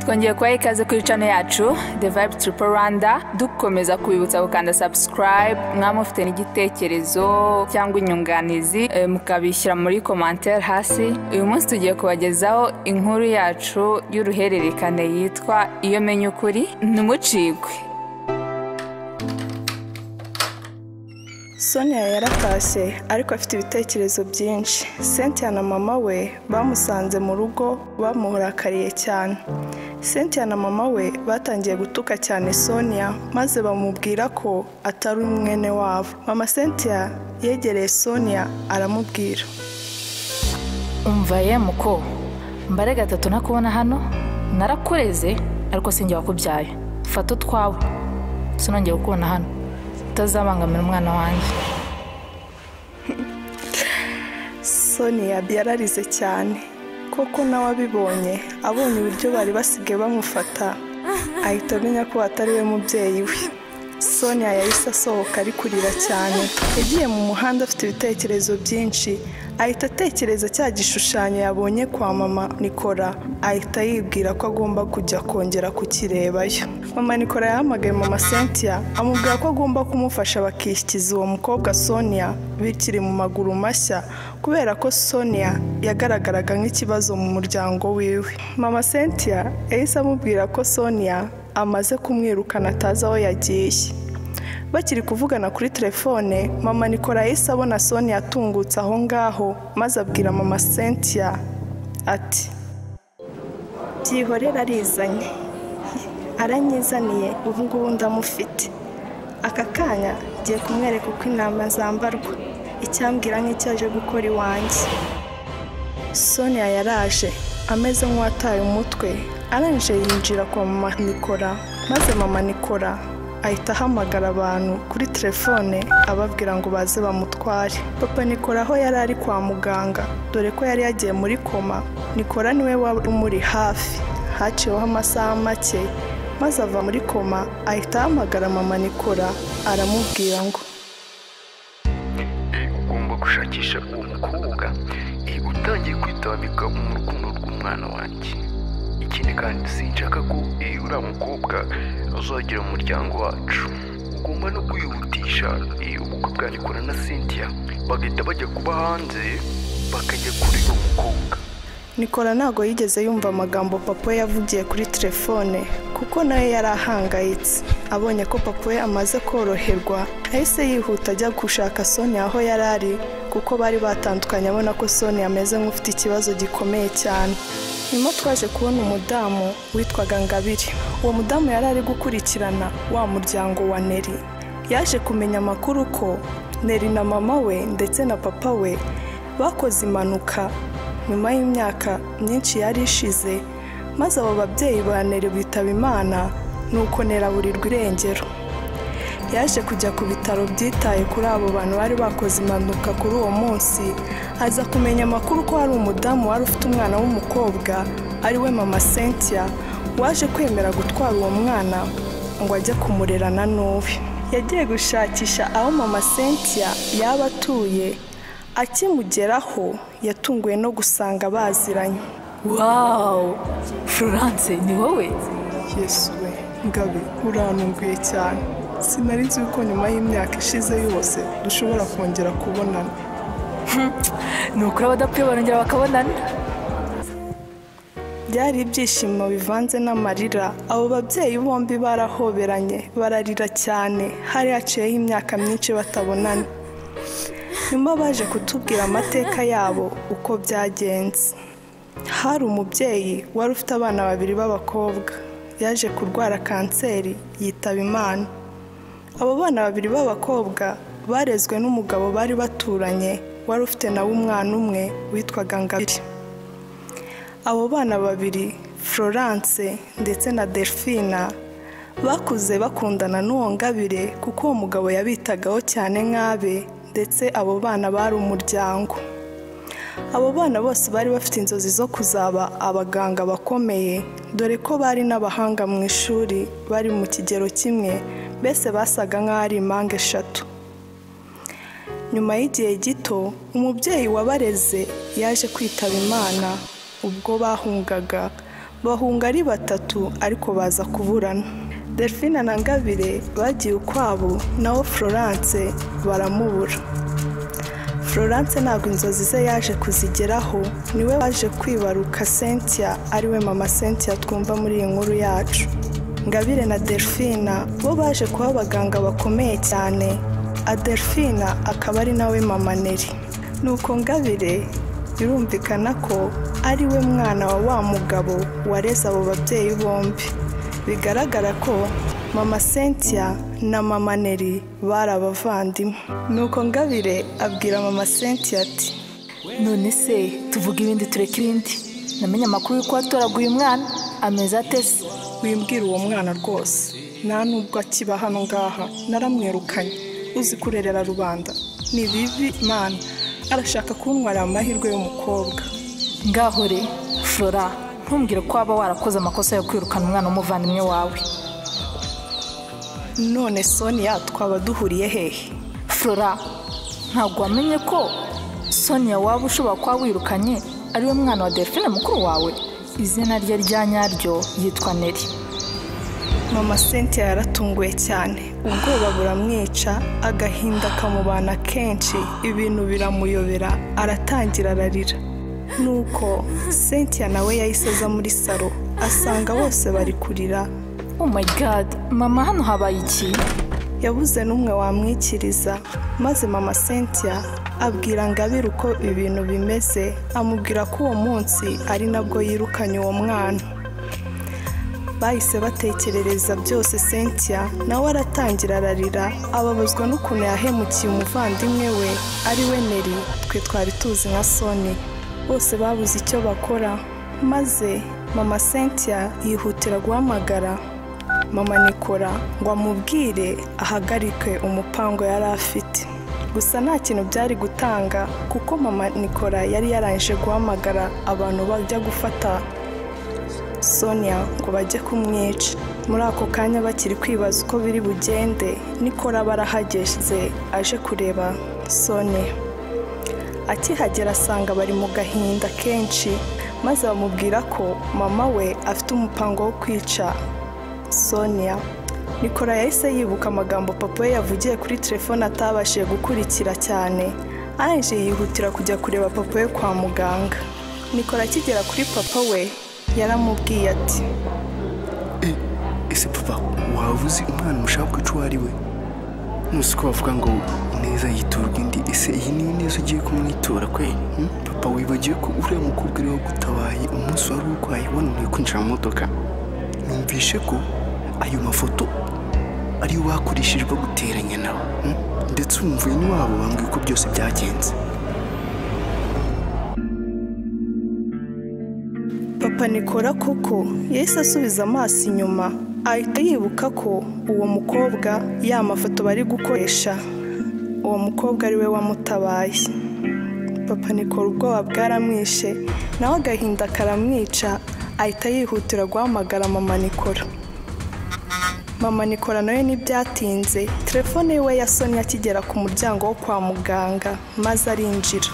Twongeye kubaha ikaze kuri channel yacu The Vibe Triple Rwanda, dukomeza kubibutsa gukanda subscribe. Mwamufite n'igitekerezo cyangwa inyunganizi mukabishyira muri commentaire hasi. Uyu munsi tugiye kubagezaho inkuru yacu y'uruhererekane yitwa Iyo menye ukuri ntumucikwe. Sonia yaratashye ariko afite ibitekerezo byinshi. Cynthia na mama we bamusanze mu rugo bamuhurakariye cyane. Cynthia na mama we batangiye gutuka cyane Sonia maze bamubwira ko atari umwene wabo. Mama Cynthia yegereye Sonia aramubwira, Umva ye muko, mbare gatatu nakubona hano, narakureze ariko sinjye wakubyaye. Fata utwawe, sinongeye kukubona hano, utazabangamira umwana wanjye. Sonia yararize cyane koko nawe abibonye, abonye uburyo bari basigaye bamufata ahita amenya ko atari we mubyeyi we. Sonia yahise asohoka ari kurira cyane. Yagiye mu muhanda afite ibitekerezo byinshi, ahita atekereza cya gishushanyo yabonye kwa mama Nikora, ahita yibwira ko agomba kujya kongera kukirebayo. Mama Nikora yahamagaye mama Cynthia amubwira ko agomba kumufasha bakikiza uwo mukobwa Sonia bikiri mu maguru mashya, kubera ko Sonia yagaragaraga nk'ikibazo mu muryango wiwe. Mama Cynthia yahise amubwira ko Sonia amaze kumwirukana atazi aho yagiye. Bakiri kuvugana kuri telefone, mama Nikora yahise abona Sonia atungutse aho ngaho maze abwira mama Cynthia ati, byihorera arizanye, aranyizaniye ubu ngubu ndamufite. Aka kanya ngiye kumwereka uko intama zambarwa, icyambwira nk'icyaje gukora iwanjye. Sonia yaraje ameze nk'uwataye umutwe, arangije yinjira kwa mama Nikora, maze mama Nikora ahita ahamagara abantu kuri telefone ababwira ngo baze bamutware. Papa Nikora aho yari ari kwa muganga, dore ko yari yagiye muri koma, Nikora niwe wari umuri hafi. Haciyeho amasaha make maze ava muri koma, ahita ahamagara mama Nikora aramubwira ngo, ugomba gushakisha uwo mukobwa utangiye kwitabika mu rukundo rw'umwana wanjye. Ikindi kandi sinshaka ko uriya mukobwa azagera mu muryango wacu. Ugomba no kwihutisha ubukwe bwa Nikora na Cynthia, bagahita bajya kuba hanze bakajya kuri uwo mukobwa. Nikora ntago yigeze yumva amagambo papa we yavugiye kuri telefone, kuko nawe yari ahangayitse. Abonye ko papa we amaze koroherwa, ahise yihuta ajya gushaka Sonia aho yari ari, kuko bari batandukanye abona ko Sonia ameze nk'ufite ikibazo gikomeye cyane. Nyuma twaje kubona umudamu witwaga Ngabire. Uwo mudamu yari ari gukurikirana wa muryango wa Neri. Yaje kumenya amakuru ko Neri na mama we ndetse na papa we bakoze impanuka nyuma y'imyaka myinshi yari ishize, maze abo babyeyi ba Neri bitaba Imana, nuko Neri aburirwa irengero. Yaje kujya ku bitaro byitaye kuri abo bantu bari bakoze impanuka kuri uwo munsi, aza kumenya amakuru ko hari umudamu wari ufite umwana w'umukobwa ari we mama Cynthia, waje kwemera gutwara uwo mwana ngo ajye kumurerana n'uwe. Yagiye gushakisha aho mama Cynthia yaba atuye, akimugeraho yatunguwe no gusanga baziranye. Wow, Florence ni wowe? Yesu we, Ngabe uranunguye cyane. Sinari nzi ko nyuma y'imyaka ishize yose dushobora kongera kubonana. Nukuri abadapfuye barongera bakabonana. Byari ibyishimo bivanze n'amarira. Abo babyeyi bombi barahoberanye bararira cyane, hari haciyeho imyaka myinshi batabonana. Nyuma baje kutubwira amateka yabo uko byagenze. Hari umubyeyi wari ufite abana babiri b'abakobwa, yaje kurwara kanseri yitaba Imana. Abo bana babiri b'abakobwa barezwe n'umugabo bari baturanye, wari ufite nawe umwana umwe witwaga Ngabire. Abo bana babiri, Florence ndetse na Delphine, bakuze bakundana n'uwo Ngabire kuko uwo mugabo yabitagaho cyane nk'abe, ndetse abo bana bari umuryango. Abo bana bose bari bafite inzozi zo kuzaba abaganga bakomeye, dore ko bari n'abahanga mu ishuri, bari mu kigero kimwe, mbese basaga nk'aho ari impanga eshatu. Nyuma y'igihe gito, umubyeyi wabareze yaje kwitaba Imana ubwo bahungaga bahunga ari batatu ariko baza kuburana. Delphine na Ngabire bagiye ukwabo naho Florence baramubura. Florence ntabwo inzozi ze yaje kuzigeraho, niwe waje kwibaruka Cynthia ariwe mama Cynthia twumva muri iyi nkuru yacu. Ngabire na Delphine bo baje kuba abaganga bakomeye cyane, Delphine akaba ari nawe mama Neri. Nuko Ngabire birumvikana ko ari we mwana wa mugabo wareze abo babyeyi bombi. Bigaragara ko mama Cynthia na mama Neri bari abavandimwe. Nuko Ngabire abwira mama Cynthia ati, none se tuvuga ibindi tureka ibindi, namenye amakuru y'uko watoraguye umwana ameze atese. Wimbwira uwo mwana rwose, nta nubwo akiba hano ngaha, naramwirukanye. Uzi kurerera rubanda ni bibi mana, arashaka kuntwara amahirwe y'umukobwa. Ngahore Flora, ntumbwire ko waba warakoze amakosa yo kwirukana umwana w'umuvandimwe wawe. None Sonia twaba duhuriye hehe? Flora, ntabwo wamenye ko Sonia waba ushobora kuba wirukanye ariwe mwana wa Delphine mukuru wawe? Izina rye rya nyaryo yitwa Neri. Mama Cynthia yaratunguye cyane, ubwoba buramwica, agahinda kamubana kenshi, ibintu biramuyobera, aratangira ararira. Nuko Cynthia nawe yahise aza muri salo, asanga bose bari kurira. Oh my god, mama hano habaye iki? Yabuze n'umwe wamwikiriza, maze mama Cynthia abwira Ngabire uko ibintu bimeze, amubwira ko uwo munsi ari nabwo yirukanye uwo mwana. Bahise batekerereza byose Cynthia nawe aratangira ararira, ababazwa n'ukuntu yahemukiye umuvandimwe we ari we Neri twe twari tuzi nka Sonia. Bose babuze icyo bakora, maze mama Cynthia yihutira guhamagara mama Nikora ngo amubwire ahagarike umupango yari afite. Gusa nta kintu byari gutanga kuko mama Nikora yari yarangije guhamagara abantu bajya gufata Sonia ngo bajye kumwica. Muri ako kanya bakiri kwibaza uko biri bugende, Nikora barahageze aje kureba Sonia. Akihagera asanga bari mu gahinda kenshi, maze bamubwira ko mama we afite umupango wo kwica Sonia. Nikora yahise yibuka amagambo papa we yavugiye kuri telefone atabashije gukurikira cyane, arangije yihutira kujya kureba papa we kwa muganga. Nikora akigera kuri papa we yaramubwiye ati, ese papa wavuze umwana mushaka kwica uwo ari we? Nusi ko bavuga ngo neza yiturwa indi, ese iyi ni neza ugiye kumwitura kwe? Papa wibagiwe ko uriya mukobwa uriho gutabaye umunsi wari urwaye wananiwe kwinjira mu modoka. Numvishe ko ayo mafoto ariyo bakoresheje baguteranya nawe, ndetse umvuye n'iwabo bambwiye ko byose byagenze. Papa Nikora koko yahise asubiza amaso inyuma, ahita yibuka ko uwo mukobwa ya mafoto bari gukoresha, uwo mukobwa ari we wamutabaye. Papa Nikora ubwoba bwaramwishe, nawe agahinda karamwica, ahita yihutira guhamagara mama Nikora. Mama Nikora nawe ntibyatinze, telefone we ya Sonia akigera ku muryango wo kwa muganga, maze arinjira.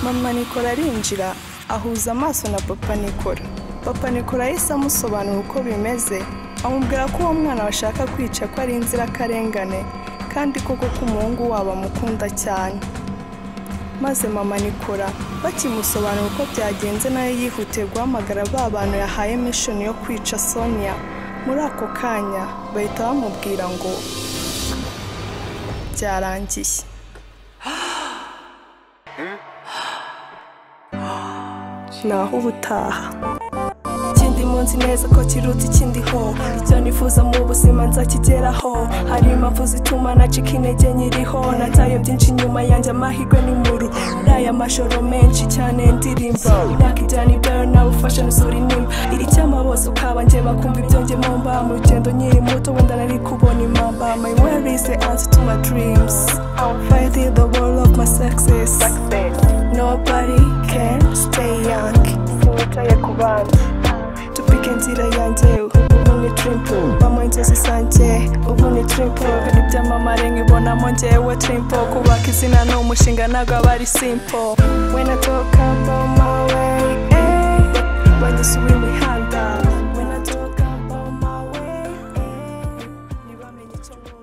Mama Nikora arinjira, ahuza amaso na Papa Nikora. Papa Nikora yahise amusobanura uko bimeze, amubwira ko uwo mwana bashaka kwica ko ari inzirakarengane, kandi koko ko umuhungu wabo amukunda cyane. Maze mama Nikora bakimusobanura uko byagenze, nawe yihutiye guhamagara ba bantu yahaye mission yo kwica Sonia. Muri ako kanya bahita bamubwira ngo byarangiye. Naho ubutaha. Ikindi munsi neza ko kiruta ikindiho, icyo nifuza mu buzima nzakigeraho. Hari impamvu zituma nacika intege nyiriho, nataye byinshi inyuma yanjye amahirwe n'inkuru. Aya mashoro menshi cyane ndirimba, imyaka ijyana ibyayo nawe ufasha nusura inimba. Iri cyama bose ukaba njye bakumva ibyo njye mumba, mu rugendo nkiri muto wenda nari kubona impamba. My worry is the answer to my dreams, I'll fight in the world of my success. Nobody can stay young, sinitaye ku bandi. Tupike inzira yanjye, ubu ni trimpo, mama inzozi zanjye, ubu ni trimpo. Ibyamamare nkibonamo njyewe trimpo, kubaka izina ni umushinga ntabwo aba ari simple. When I talk about my way, banyise uw'imihanda when I talk about my way ntibamenye icyo nkora